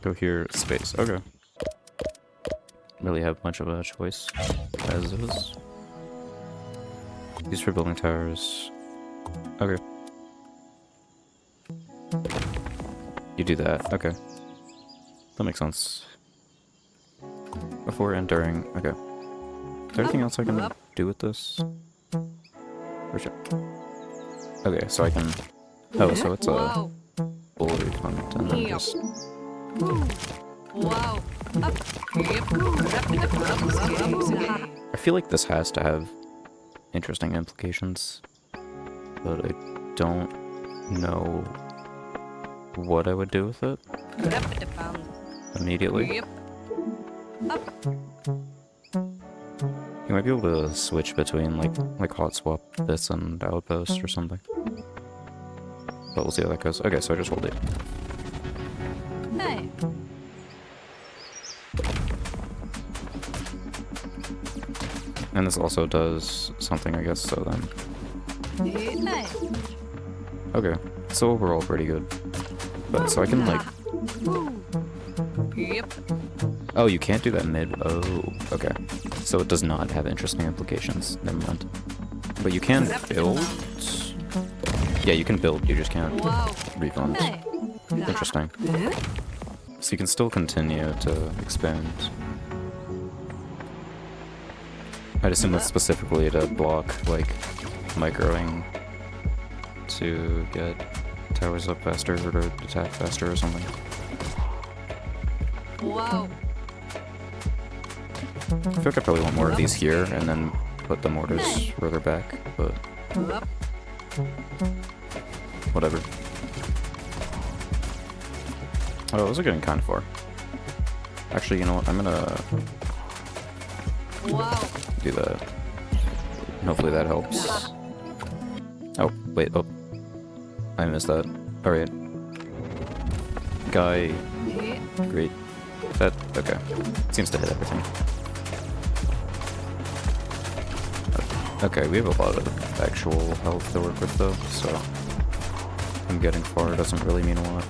Go here, space. Okay. Really have much of a choice as is. These for building towers. Okay. You do that. Okay. That makes sense. Before and during. Okay. Is there anything else I can do with this? Or should... Okay, so I can... Oh, so it's a full refund and then just... I feel like this has to have interesting implications, but I don't know what I would do with it immediately. You might be able to switch between like hot swap this and outpost or something. But we'll see how that goes. Okay, so I just hold it. Hey. And this also does something, I guess, so then. Hey. Okay, so overall pretty good. But so I can like... Oh, you can't do that mid... Oh, okay. So it does not have interesting implications. Never mind. But you can build... Yeah, you can build, you just can't refund. Interesting. So you can still continue to expand. I'd assume that's specifically to block, like, microing to get towers up faster or to attack faster or something. Wow. I feel like I probably want more of these here and then put the mortars further back, but whatever. Oh, those are getting kind of far. Actually, you know what? I'm gonna do that. Hopefully that helps. Oh, wait, oh. I missed that. Alright. Guy. Great. That, okay. Seems to hit everything. Okay, we have a lot of actual health to work with though, so... I'm getting far doesn't really mean a lot.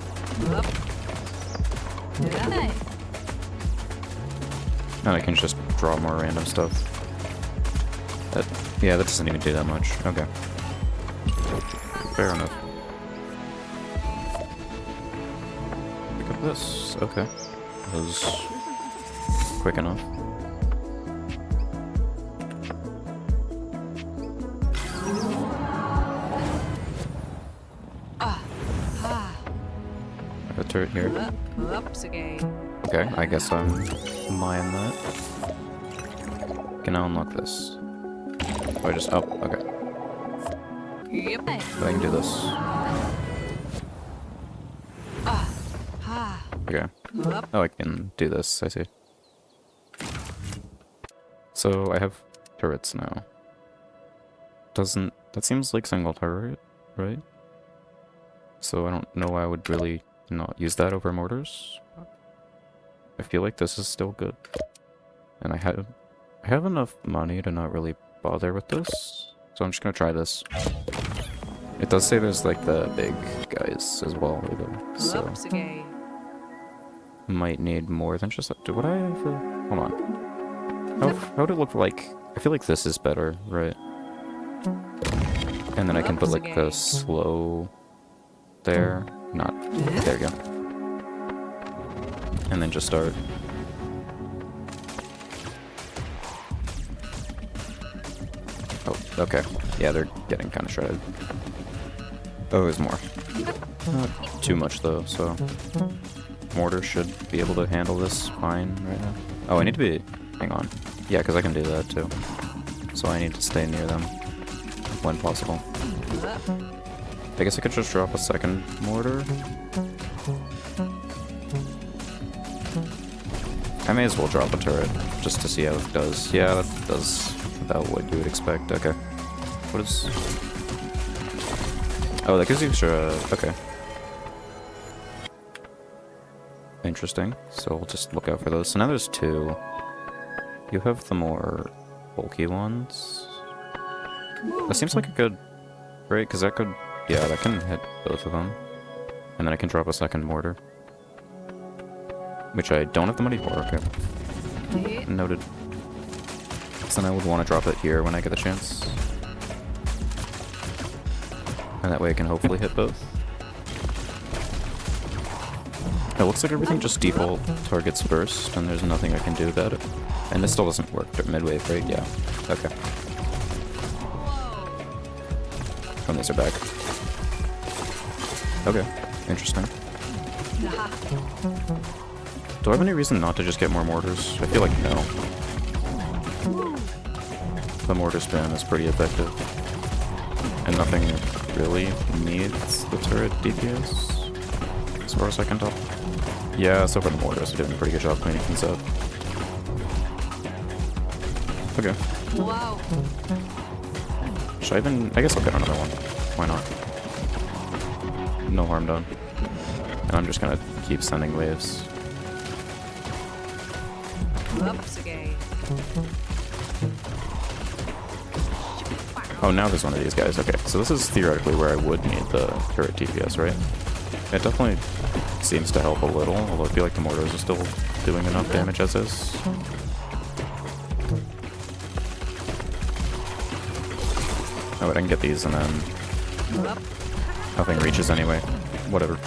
And I can just draw more random stuff. That, yeah, that doesn't even do that much. Okay. Fair enough. Pick up this. Okay. That was quick enough. A turret here. Okay, I guess I'm mine that. Can now unlock this. Oh, I just... Oh, okay. So I can do this. Okay. Oh, I can do this, I see. So, I have turrets now. Doesn't... That seems like single turret, right? So I don't know why I would really not use that over mortars. I feel like this is still good. And I have enough money to not really bother with this. So I'm just gonna try this. It does say there's like the big guys as well, though, so might need more than just that. Would I have a... Hold on. How would it look like? I feel like this is better, right? And then I can put like the slow there. Not... There you go. And then just start. Oh, okay. Yeah, they're getting kind of shredded. Oh, there's more. Not too much though, so... Mortar should be able to handle this fine right now. Oh, I need to be... Hang on. Yeah, because I can do that too. So I need to stay near them when possible. I guess I could just drop a second mortar. I may as well drop a turret, just to see how it does. Yeah, that does about what you would expect. Okay. What is... Oh, that gives you extra... Okay. Interesting. So we'll just look out for those. So now there's two. You have the more bulky ones. That seems like a good... Right, because that could... Yeah, that can hit both of them. And then I can drop a second mortar. which I don't have the money for. Okay, Hey. noted. So then I would want to drop it here when I get the chance. And that way I can hopefully hit both. It looks like everything just default targets burst, and there's nothing I can do about it. And this still doesn't work mid-wave, right? Yeah. Okay. And these are back. Okay. Interesting. Do I have any reason not to just get more mortars? I feel like no. The mortar spam is pretty effective. And nothing really needs the turret DPS, as far as I can tell. Yeah, so far the mortars are doing a pretty good job cleaning things up. Okay. Wow. Should I even... I guess I'll get another one. Why not? No harm done. And I'm just gonna keep sending waves. Oops, okay. Oh, now there's one of these guys. Okay, so this is theoretically where I would need the turret DPS, right? It definitely seems to help a little, although I feel like the mortars are still doing enough damage as is. Oh, wait, I can get these and then nothing reaches anyway. Whatever.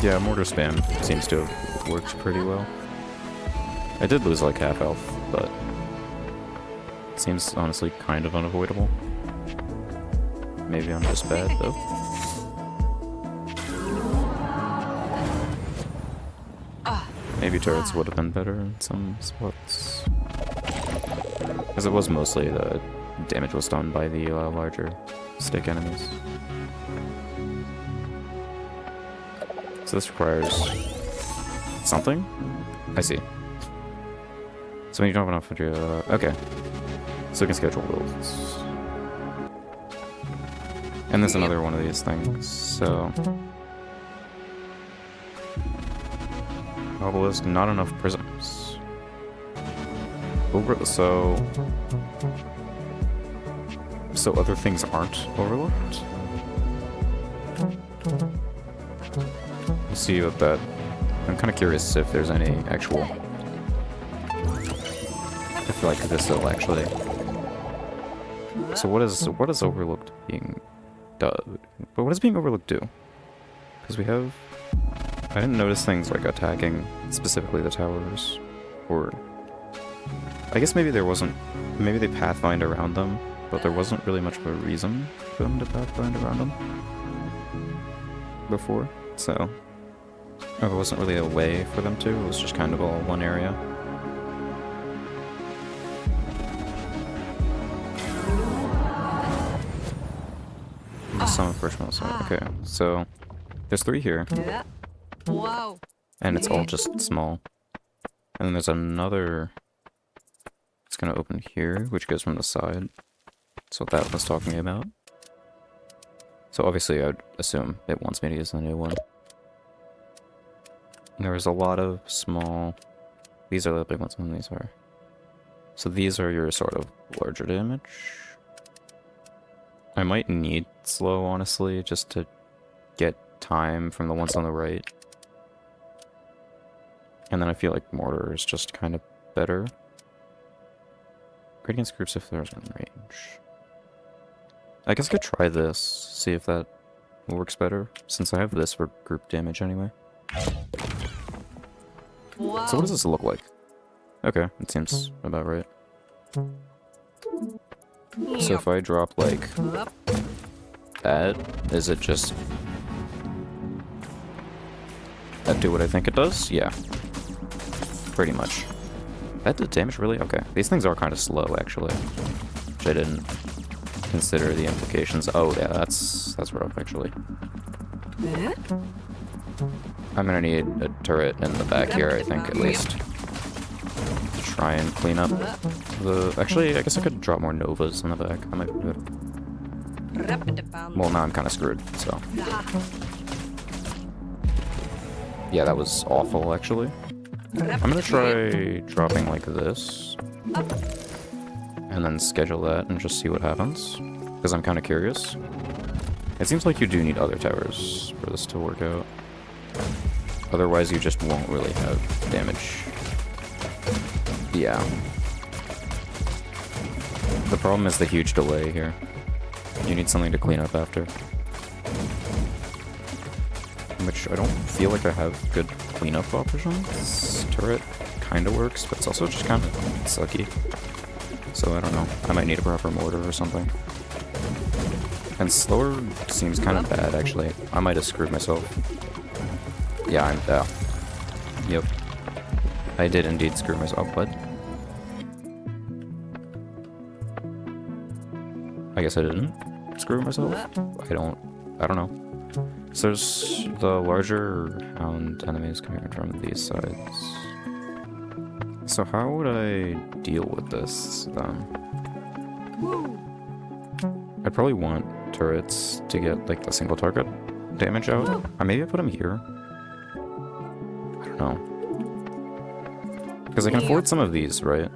Yeah, mortar spam seems to have worked pretty well. I did lose like half health, but it seems honestly kind of unavoidable. Maybe I'm just bad though. Maybe turrets would have been better in some spots. Because it was mostly the damage was done by the larger stick enemies. So this requires something? I see. So when you don't have enough of your... okay. So we can schedule builds. And there's another one of these things, so... obelisk, not enough prisms. So other things aren't overlooked? We'll see about that. I'm kind of curious if there's any actual... I feel like this will actually... So what is overlooked being done? But what does being overlooked do? Because we have... I didn't notice things like attacking specifically the towers, or... I guess maybe there wasn't... Maybe they pathfind around them, but there wasn't really much of a reason for them to pathfind around them before, so... There wasn't really a way for them to, it was just kind of all one area. Some first one, okay, so... There's 3 here. Wow. And it's all just small. And then there's another... It's gonna open here, which goes from the side. That's what that was talking about. So obviously I'd assume it wants me to use the new one. And there's a lot of small... These are the big ones, and these are... So these are your sort of larger damage. I might need slow, honestly, just to get time from the ones on the right. And then I feel like mortar is just kind of better. Great against groups if there's in range. I guess I could try this, see if that works better, since I have this for group damage anyway. Wow. So what does this look like? Okay, it seems about right. So if I drop like that, is it just... that do what I think it does? Yeah. Pretty much. That did damage, really? Okay. These things are kind of slow, actually. Which I didn't consider the implications. Oh, yeah, that's rough, actually. I'm gonna need a turret in the back here, I think, at least. To try and clean up the... Actually, I guess I could drop more Novas in the back. That might be good. Well, now I'm kind of screwed, so... Yeah, that was awful, actually. I'm gonna try dropping like this. And then schedule that and just see what happens. Because I'm kind of curious. It seems like you do need other towers for this to work out. Otherwise, you just won't really have damage. Yeah. The problem is the huge delay here. You need something to clean up after. Which I don't feel like I have good cleanup options. Turret kinda works, but it's also just kinda sucky. So I don't know. I might need a proper mortar or something. And slower seems kind of bad, actually. I might have screwed myself. Yeah, yep. I did indeed screw myself, but... I guess I didn't screw myself. I don't know. So there's the larger hound enemies coming from these sides. So how would I deal with this, then? I'd probably want turrets to get, like, the single target damage out. Maybe I put them here. I don't know. Because I can afford some of these, right?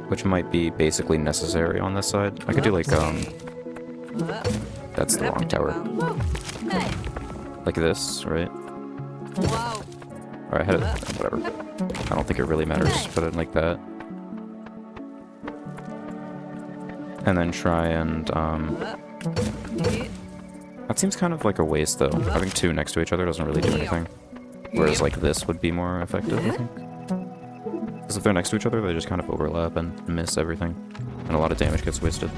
Which might be basically necessary on this side. I could do, like, that's the wrong tower. Like this, right? Wow. Or I had it, whatever. I don't think it really matters. Put it like that. And then try and, that seems kind of like a waste, though. Having two next to each other doesn't really do anything. Whereas, like, this would be more effective, I think. Because if they're next to each other, they just kind of overlap and miss everything. And a lot of damage gets wasted.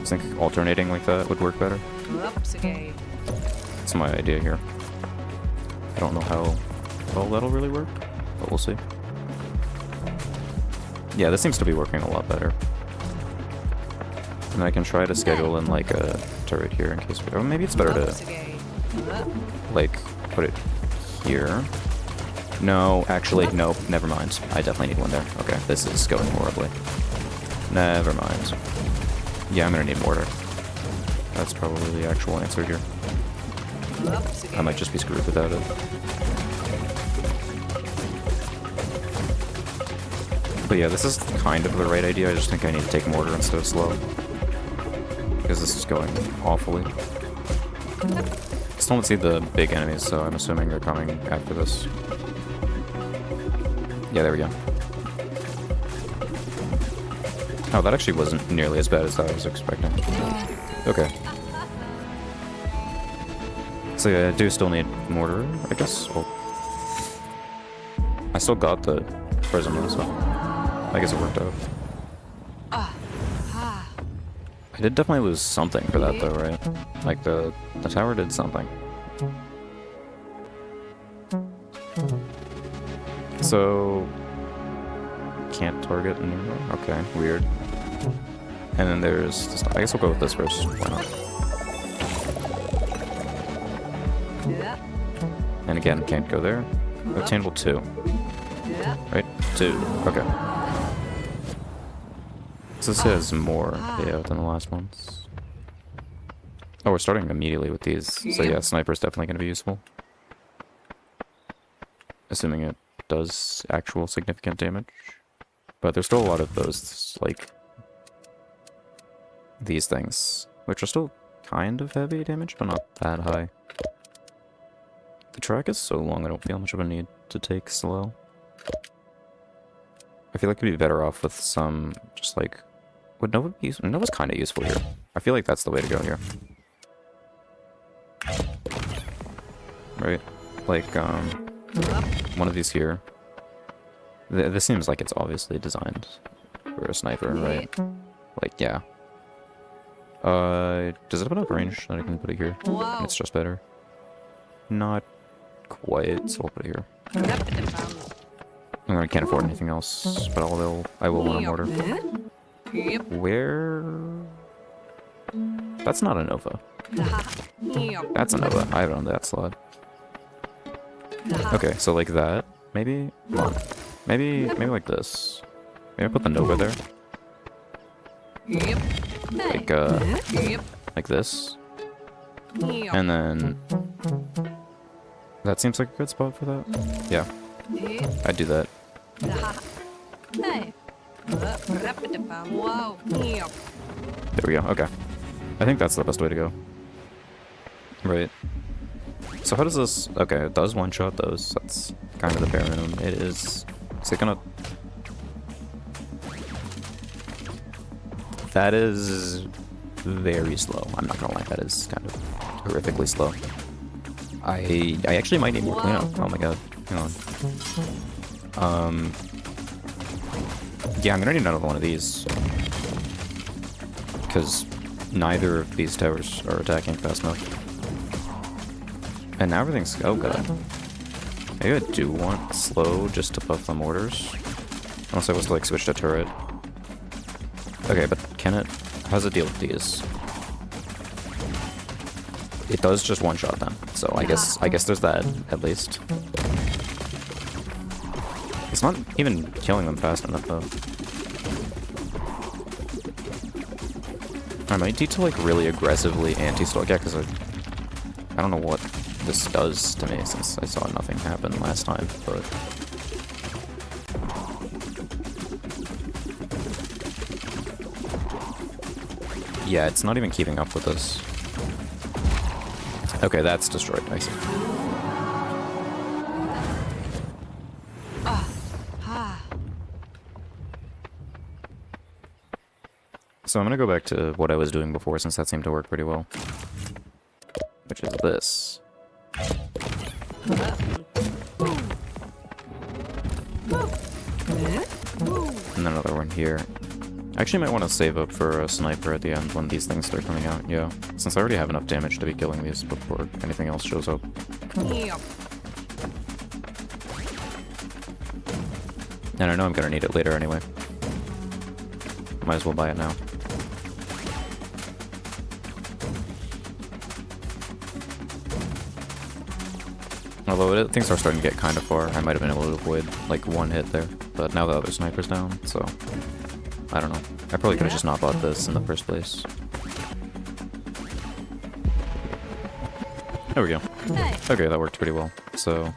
I think alternating like that would work better. That's my idea here. I don't know how well that'll really work, but we'll see. Yeah, this seems to be working a lot better. And I can try to schedule in, like, a turret here in case... Or maybe it's better to, like, put it here. No, actually, nope, never mind. I definitely need one there. Okay, this is going horribly. Never mind. Yeah, I'm gonna need mortar. That's probably the actual answer here. I might just be screwed without it. But yeah, this is kind of the right idea. I just think I need to take mortar instead of slow. Because this is going awfully. Still don't see the big enemies, so I'm assuming they're coming after this. Yeah, there we go. Oh, that actually wasn't nearly as bad as I was expecting. Okay. So yeah, I do still need mortar, I guess. Well, I still got the prism, so I guess it worked out. I did definitely lose something for that, though, right? Like, the tower did something. So... Can't target anymore? Okay, weird. And then there's... This, I guess we'll go with this first. Why not? And again, can't go there. Obtainable 2. Right? 2. Okay. So this has more payout than the last ones. Oh, we're starting immediately with these. So yeah, sniper's definitely going to be useful. Assuming it does actual significant damage. But there's still a lot of those, like... these things. Which are still kind of heavy damage, but not that high. The track is so long, I don't feel much of a need to take slow. I feel like I'd be better off with some, just like... Would Nova be useful? Nova's kind of useful here. I feel like that's the way to go here. Right? Like, one of these here. This seems like it's obviously designed for a sniper, right? Like, yeah. Does it have enough range that I can put it here? It's just better. Not quite, so I'll put it here. I can't afford anything else, but I will want a mortar. Where? That's not a Nova. That's a Nova. I have it on that slot. Okay, so like that. Maybe? Come on. Maybe like this. Maybe I put the Nova there. Like this. And then... That seems like a good spot for that. Yeah. I'd do that. There we go, okay. I think that's the best way to go. Right. So how does this... Okay, it does one-shot those. That's kind of the bare minimum. It is... Is it gonna... That is very slow. I'm not gonna lie, that is kind of horrifically slow. I actually might need more cleanup. Oh my god. Hang on. Yeah, I'm gonna need another one of these. Because neither of these towers are attacking fast enough. And now everything's... Oh god. Maybe I do want slow just to buff the mortars. Unless I was to like switch to turret. Okay, but can it... How does it deal with these? It does just one-shot them, so I guess there's that, at least. It's not even killing them fast enough, though. I might need to, like, really aggressively anti-stall. Yeah, because I don't know what this does to me, since I saw nothing happen last time, but... Yeah, it's not even keeping up with this. Okay, that's destroyed. I see. So I'm gonna go back to what I was doing before, since that seemed to work pretty well. Which is this. And another one here. I actually might want to save up for a sniper at the end when these things start coming out, yeah. Since I already have enough damage to be killing these before anything else shows up. Yep. And I know I'm gonna need it later anyway. Might as well buy it now. Although things are starting to get kind of far, I might have been able to avoid like one hit there. But now the other sniper's down, so... I don't know. I probably could have just not bought this in the first place. There we go. Okay, that worked pretty well. So,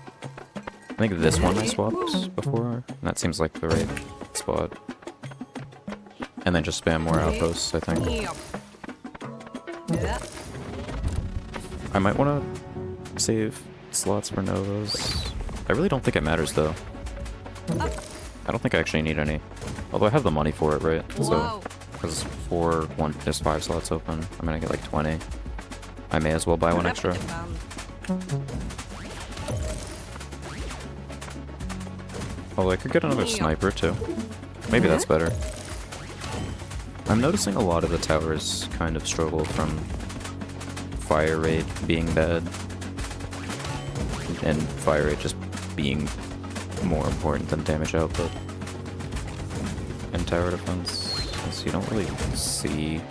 I think this one I swapped before, and that seems like the right spot. And then just spam more outposts, I think. I might want to save slots for Novas. I really don't think it matters, though. I don't think I actually need any. Although I have the money for it, right? So, because there's 5 slots open, I'm gonna get like 20. I may as well buy one extra. Although I could get another sniper too. Maybe that's better. I'm noticing a lot of the towers kind of struggle from fire rate being bad. And fire rate just being more important than damage output. And tower defense, so you don't really see...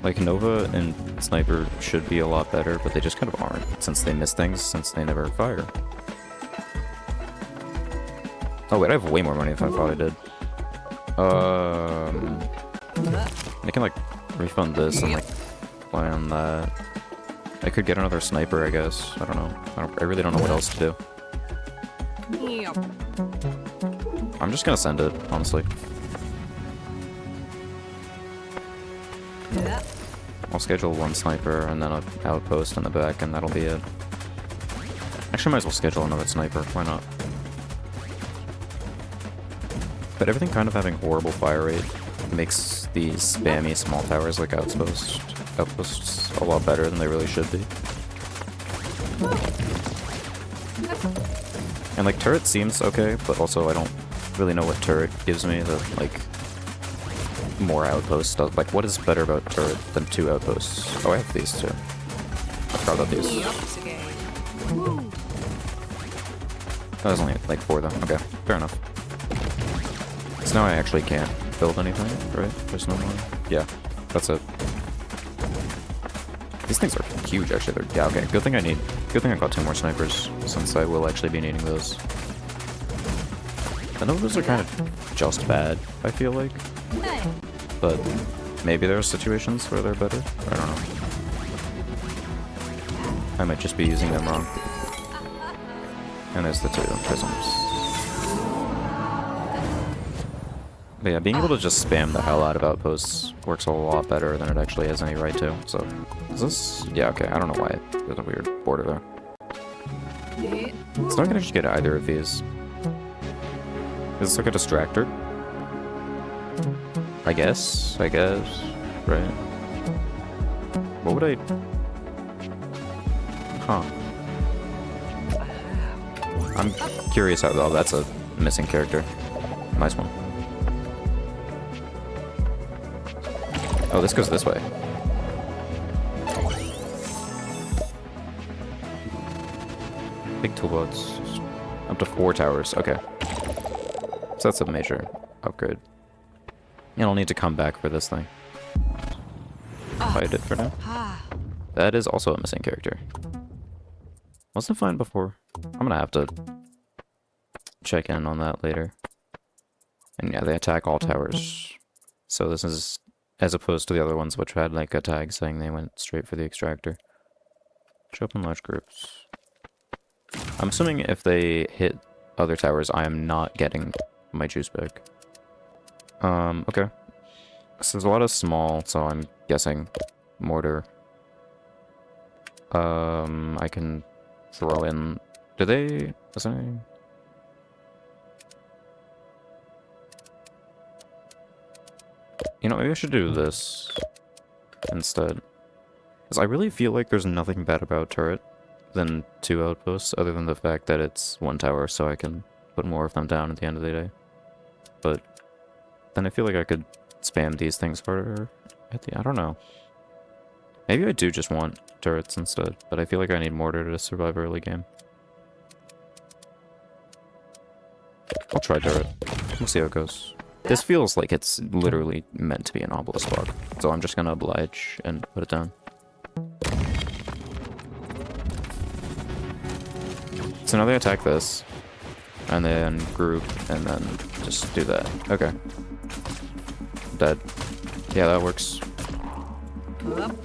Like, Nova and Sniper should be a lot better, but they just kind of aren't, since they miss things, since they never fire. Oh wait, I have way more money than I thought I did. I can, like, refund this and, like, buy on that. I could get another Sniper, I guess. I don't know. I really don't know what else to do. I'm just gonna send it, honestly. I'll schedule one sniper and then an outpost in the back, and that'll be it. Actually, might as well schedule another sniper. Why not? But everything kind of having horrible fire rate makes these spammy small towers like outposts a lot better than they really should be. And like turret seems okay, but also I don't really know what turret gives me that like more outposts does. Like what is better about turret than 2 outposts? Oh, I have these too. I forgot about these. That was only like 4 though. Okay, fair enough. So now I actually can't build anything, right? There's no more. Yeah, that's it. These things are huge, actually. Yeah, okay. Good thing I got 2 more snipers, since I will actually be needing those. I know those are kind of just bad, I feel like. But maybe there are situations where they're better. I don't know. I might just be using them wrong. And there's the 2 prisms. But yeah, being able to just spam the hell out of outposts works a lot better than it actually has any right to. So, is this? Yeah, okay. I don't know why there's a weird border there. Eh. It's not gonna just get either of these. Is this like a distractor? I guess, right? What would I... Huh. I'm curious how... Oh, that's a missing character. Nice one. Oh, this goes this way. Big toolbox. Up to 4 towers. Okay. So that's a major upgrade. And I'll need to come back for this thing. Fight it for now. Ah. That is also a missing character. Wasn't fine before. I'm gonna have to check in on that later. And yeah, they attack all towers. So this is as opposed to the other ones which had like a tag saying they went straight for the extractor. Show up in large groups. I'm assuming if they hit other towers, I am not getting my juice back. Okay. So there's a lot of small, so I'm guessing mortar. I can throw in... Do they... Is there any... You know, maybe I should do this instead. Because I really feel like there's nothing bad about turret than 2 outposts, other than the fact that it's 1 tower, so I can put more of them down at the end of the day. But then I feel like I could spam these things harder at the... I don't know. Maybe I do just want turrets instead, but I feel like I need mortar to survive early game. I'll try turret. We'll see how it goes. This feels like it's literally meant to be an obelisk block, so I'm just gonna oblige and put it down. So now they attack this, and then group, and then just do that. Okay. Dead. Yeah, that works. Up.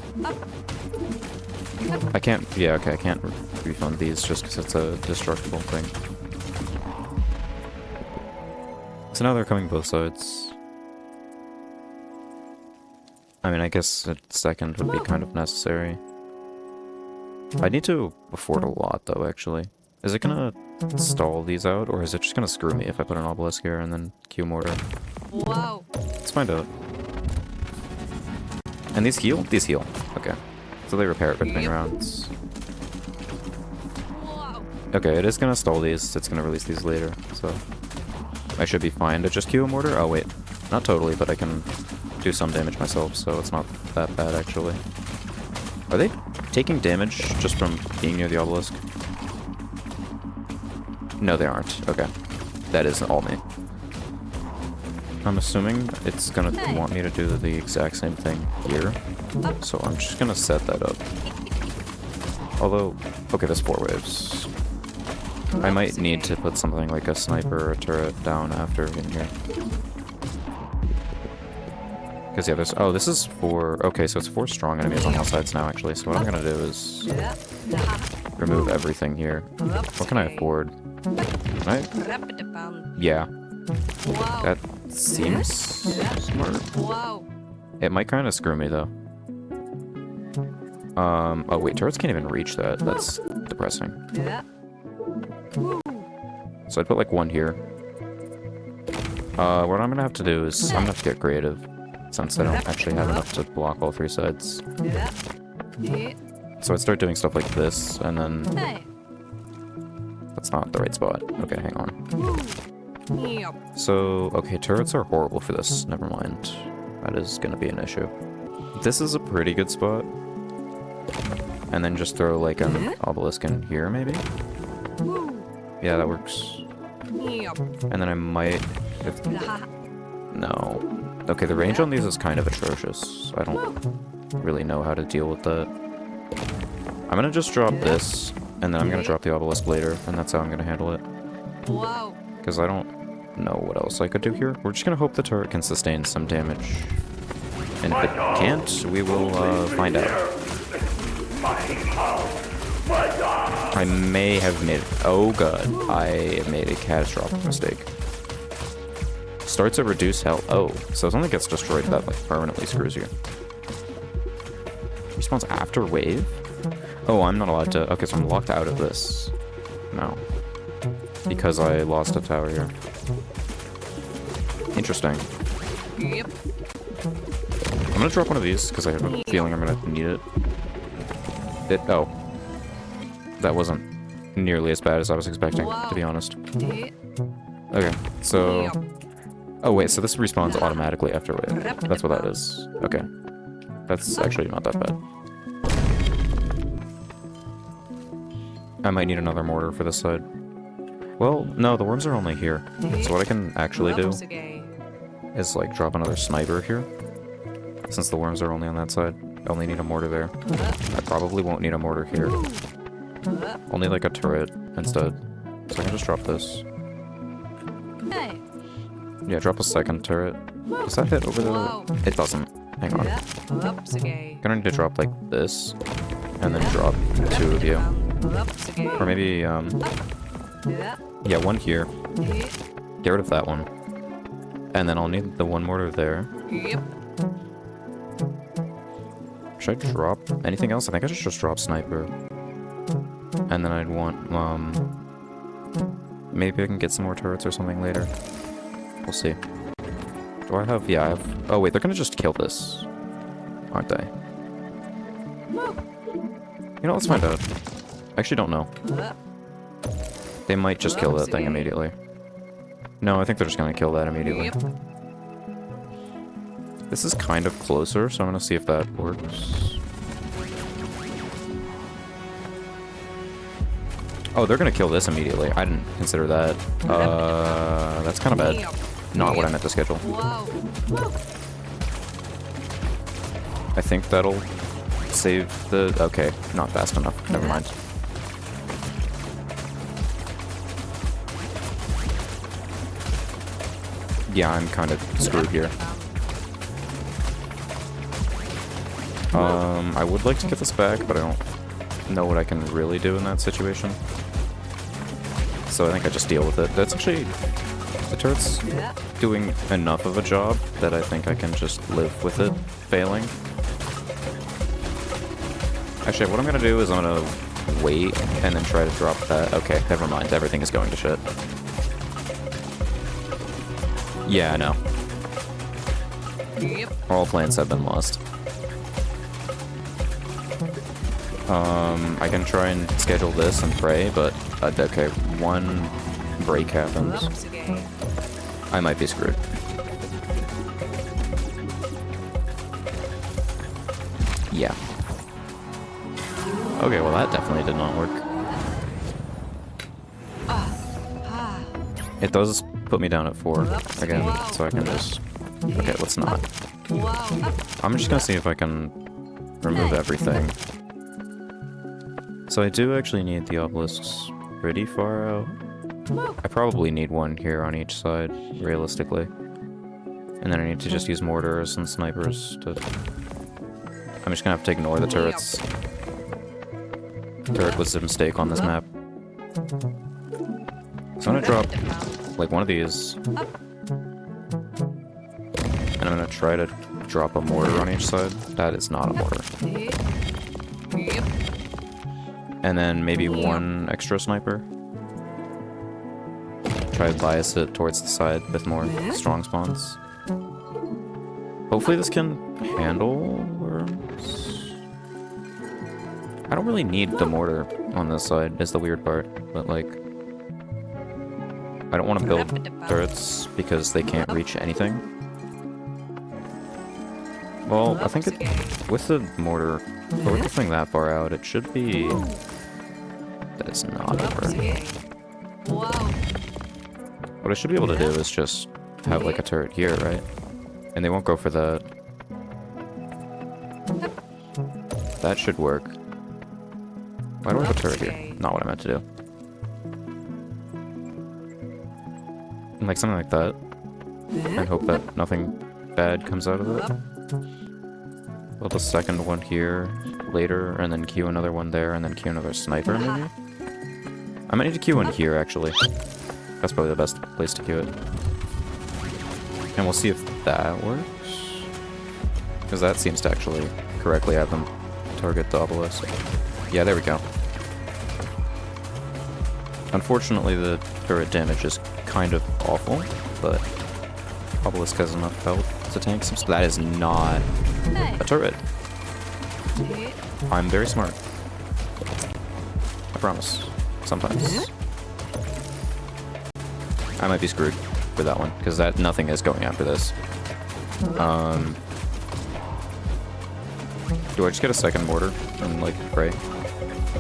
I can't, yeah, okay, I can't refund these just because it's a destructible thing. So now they're coming both sides. I mean, I guess a second would be kind of necessary. I need to afford a lot, though, actually. Is it gonna stall these out, or is it just gonna screw me if I put an obelisk here and then Q mortar? Wow. Let's find out. And these heal? These heal. Okay. So they repair it between Yep. rounds. Wow. Okay, it is gonna stall these. It's gonna release these later, so... I should be fine to just Q a mortar? Oh, wait. Not totally, but I can do some damage myself, so it's not that bad, actually. Are they taking damage just from being near the obelisk? No, they aren't. Okay. That is all me. I'm assuming it's gonna want me to do the exact same thing here. So I'm just gonna set that up. Although, okay, there's 4 waves. I might need to put something like a sniper or a turret down after in here. Because yeah, there's... Oh, this is 4... Okay, so it's 4 strong enemies on all sides now, actually. So what I'm gonna do is remove everything here. What can I afford? Can I... Yeah. Wow. That seems smart. Wow. It might kind of screw me, though. Oh wait, turrets can't even reach that. That's depressing. Yeah. So I'd put like 1 here. What I'm gonna have to do is I'm gonna have to get creative, since I don't actually have enough to block all 3 sides. Yeah. Yeah. So I'd start doing stuff like this, and then... Hey. That's not the right spot. Okay, hang on. Yep. So, okay, turrets are horrible for this. Never mind. That is gonna be an issue. This is a pretty good spot. And then just throw like an obelisk in here, maybe? Yeah, that works. Yep. And then I might... If... No. Okay, the range on these is kind of atrocious. I don't really know how to deal with that. I'm gonna just drop this, and then I'm gonna drop the obelisk later, and that's how I'm gonna handle it. Wow. Because I don't know what else I could do here. We're just gonna hope the turret can sustain some damage. And if it can't, we will find out. I may have made... Oh god, I made a catastrophic mistake. Starts at reduced health. Oh, so if something gets destroyed, that like permanently screws you. Respawns after wave? Oh, I'm not allowed to... Okay, so I'm locked out of this. now. Because I lost a tower here. Interesting. Yep. I'm gonna drop one of these, because I have a feeling I'm gonna need it. Oh. That wasn't nearly as bad as I was expecting, to be honest. Eh. Okay, so... Yep. Oh wait, so this respawns automatically after wave. That's what that is. Okay. That's actually not that bad. I might need another mortar for this side. Well, no, the worms are only here. So what I can actually do is like drop another sniper here. Since the worms are only on that side, I only need a mortar there. I probably won't need a mortar here. Only like a turret instead. So I can just drop this. Hey. Yeah, drop a second turret. Does that hit over Wow. there? It doesn't. Hang on. Gonna need to drop like this, and then drop 2 of you. Or maybe, yeah, one here. Get rid of that one. And then I'll need the one mortar there. Yep. Should I drop anything else? I think I should just drop sniper. And then I'd want, maybe I can get some more turrets or something later. We'll see. Do I have, yeah, I have, oh wait, they're gonna just kill this, aren't they? You know, let's find out. I actually don't know. They might just kill that thing immediately. No, I think they're just gonna kill that immediately. This is kind of closer, so I'm gonna see if that works. Oh, they're gonna kill this immediately. I didn't consider that. That's kind of bad. Not what I meant to schedule. Wow. I think that'll save the... Okay, not fast enough. Never mind. Yeah, I'm kind of screwed here. I would like to get this back, but I don't know what I can really do in that situation. So I think I just deal with it. That's actually... The turret's doing enough of a job that I think I can just live with it failing. Actually, what I'm gonna do is I'm gonna wait and then try to drop that. Okay, never mind. Everything is going to shit. Yeah, I know. Yep. All plans have been lost. I can try and schedule this and pray, but okay, one break happens. I might be screwed. Yeah. Okay, well that definitely did not work. It does put me down at 4 again, so I can just... Okay, let's not. I'm just gonna see if I can remove everything. So I do actually need the obelisks pretty far out. I probably need one here on each side, realistically. And then I need to just use mortars and snipers to... I'm just gonna have to ignore the turrets. Turret was a mistake on this map. So I'm gonna drop, like, one of these. And I'm gonna try to drop a mortar on each side. That is not a mortar. And then maybe one extra sniper. Try to bias it towards the side with more strong spawns. Hopefully this can handle worms. I don't really need the mortar on this side, is the weird part. But, like, I don't want to build turrets because they can't reach anything. Well, I think with the mortar, or with the thing that far out, it should be... That's not over. What I should be able to do is just have, like, a turret here, right? And they won't go for that. That should work. Why do I have a turret here? Not what I meant to do. And, like, something like that. And hope that nothing bad comes out of it. Build a second one here later, and then queue another one there, and then queue another sniper, maybe? I might need to queue one here, actually. That's probably the best place to queue it. And we'll see if that works. Because that seems to actually correctly have them target the obelisk. Yeah, there we go. Unfortunately, the turret damage is kind of awful, but Obelisk has enough health to tank some. That is not Hey. a turret. Yep. I'm very smart. I promise. Sometimes. I might be screwed for that one, because that nothing is going after this. Do I just get a second mortar and like pray?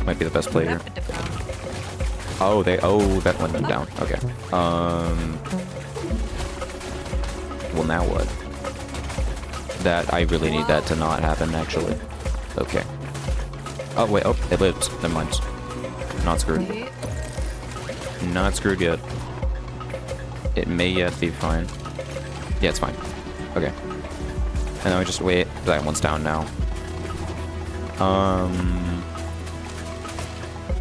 Might be the best play here. Oh, that went them down. Okay. Well, now what? That I really need that to not happen, actually. Okay. Oh wait. Oh, it lives. Never mind. Not screwed. Yep. Not screwed yet. It may yet be fine. Yeah, it's fine. Okay. And then we just wait. That one's down now.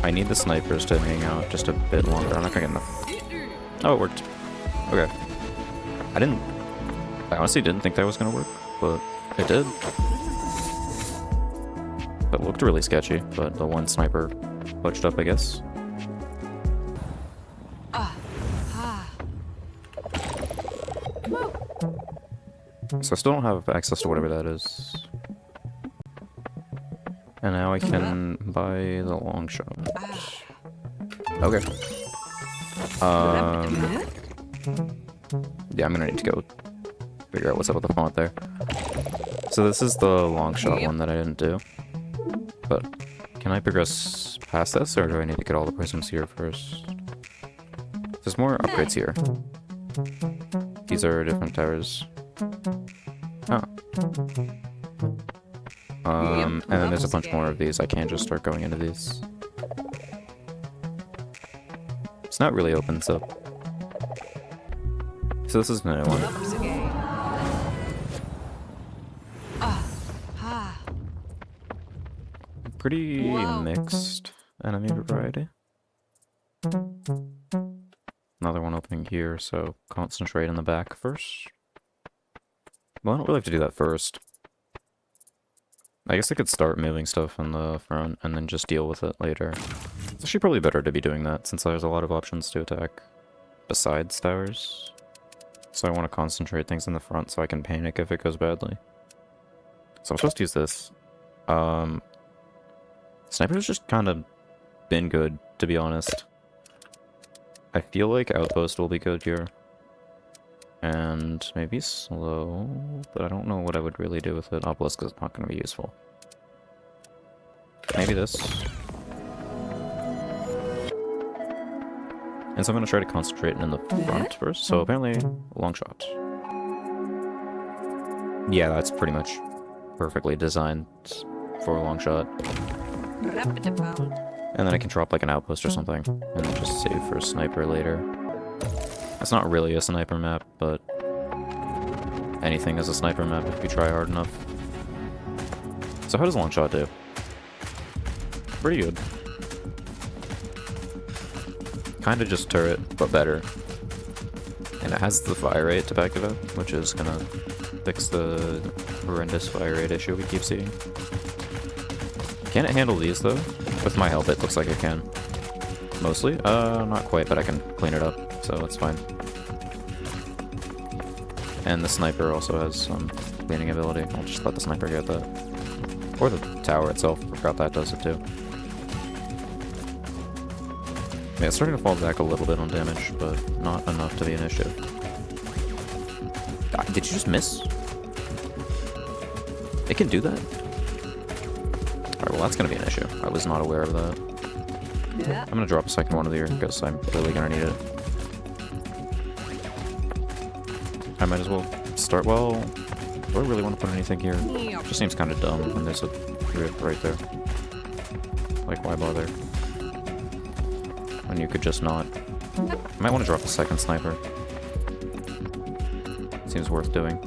I need the snipers to hang out just a bit longer. I'm not gonna get enough. Oh, it worked. Okay. I honestly didn't think that was gonna work, but it did. That looked really sketchy, but the one sniper budged up, I guess. So I still don't have access to whatever that is. And now I can buy the long shot. Okay. Yeah, I'm gonna need to go figure out what's up with the font there. So this is the long shot one that I didn't do. But can I progress past this, or do I need to get all the prisms here first? There's more upgrades here. These are different towers. Oh. And then there's a bunch more of these. I can't just start going into these. It's not really open, so... So this is the new one. Pretty mixed enemy variety. Another one opening here, so concentrate in the back first. Well, I don't really have to do that first. I guess I could start moving stuff in the front and then just deal with it later. It's actually probably better to be doing that since there's a lot of options to attack besides towers. So I want to concentrate things in the front so I can panic if it goes badly. So I'm supposed to use this. Sniper's just kind of been good, to be honest. I feel like Outpost will be good here. And maybe slow, but I don't know what I would really do with it. Obelisk is not going to be useful. Maybe this. And so I'm going to try to concentrate in the front first. So apparently, long shot. Yeah, that's pretty much perfectly designed for a long shot. And then I can drop like an outpost or something, and then just save for a sniper later. It's not really a sniper map, but anything is a sniper map if you try hard enough. So how does long shot do? Pretty good. Kinda just turret, but better. And it has the fire rate to back it up, which is gonna fix the horrendous fire rate issue we keep seeing. Can it handle these though? With my health it looks like it can. Mostly? Not quite, but I can clean it up, so it's fine. And the sniper also has some cleaning ability. I'll just let the sniper get that. Or the tower itself, forgot that does it too. Yeah, it's starting to fall back a little bit on damage, but not enough to be an issue. Did you just miss? It can do that? Alright, well that's gonna be an issue. I was not aware of that. I'm gonna drop a second one of here because I'm really gonna need it. I might as well start. Well, do I really want to put anything here? It just seems kind of dumb when there's a rip right there. Like, why bother? When you could just not. I might want to drop a second sniper. Seems worth doing.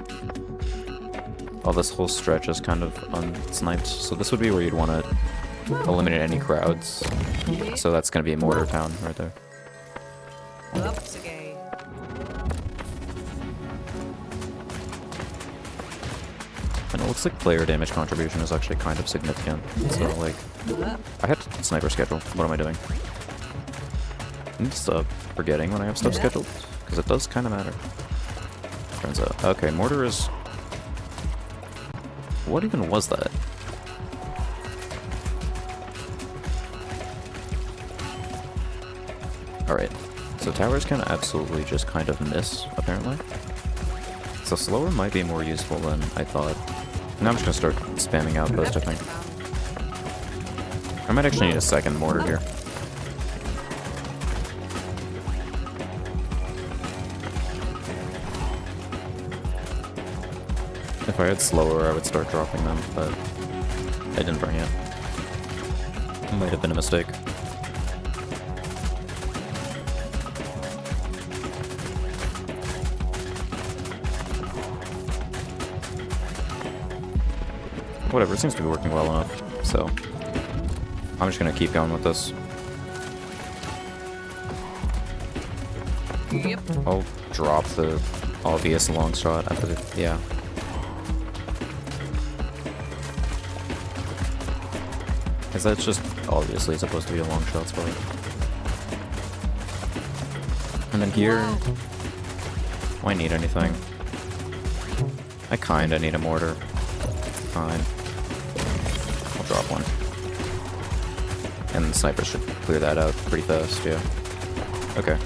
Oh, this whole stretch is kind of unsniped, so this would be where you'd want to eliminate any crowds. So that's going to be a mortar town right there. And it looks like player damage contribution is actually kind of significant. So, like, I had sniper schedule. What am I doing? I need to stop forgetting when I have stuff scheduled, because it does kind of matter. Turns out. Okay, mortar is... What even was that? Alright, so towers can absolutely just kind of miss, apparently. So slower might be more useful than I thought. Now I'm just gonna start spamming outpost, I think. I might actually need a second mortar here. If I had slower, I would start dropping them, but I didn't bring it. Might have been a mistake. Whatever, it seems to be working well enough, so I'm just gonna keep going with this. Yep. I'll drop the obvious long shot after the... yeah. Because that's just obviously supposed to be a long shot spot. And then here... Why need anything? I kinda need a mortar. Fine. I'll drop one. And the sniper should clear that out pretty fast, yeah. Okay.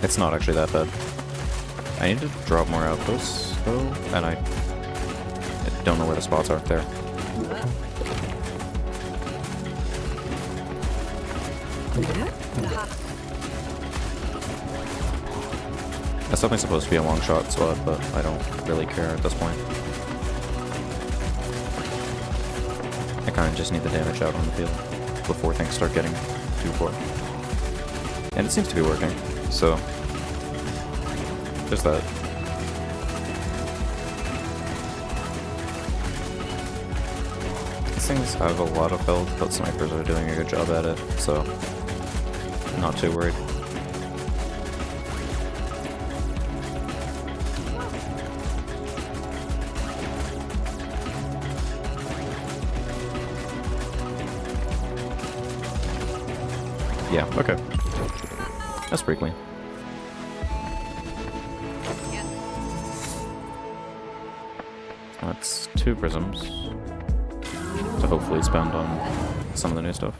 It's not actually that bad. I need to drop more outposts, though, and I don't know where the spots are there. That's definitely supposed to be a long shot spot, but I don't really care at this point. I kind of just need the damage out on the field before things start getting too far. And it seems to be working, so there's that. These things have a lot of health, but snipers are doing a good job at it, so I'm not too worried. Yeah, okay. That's pretty clean. That's 2 prisms to hopefully spend on some of the new stuff.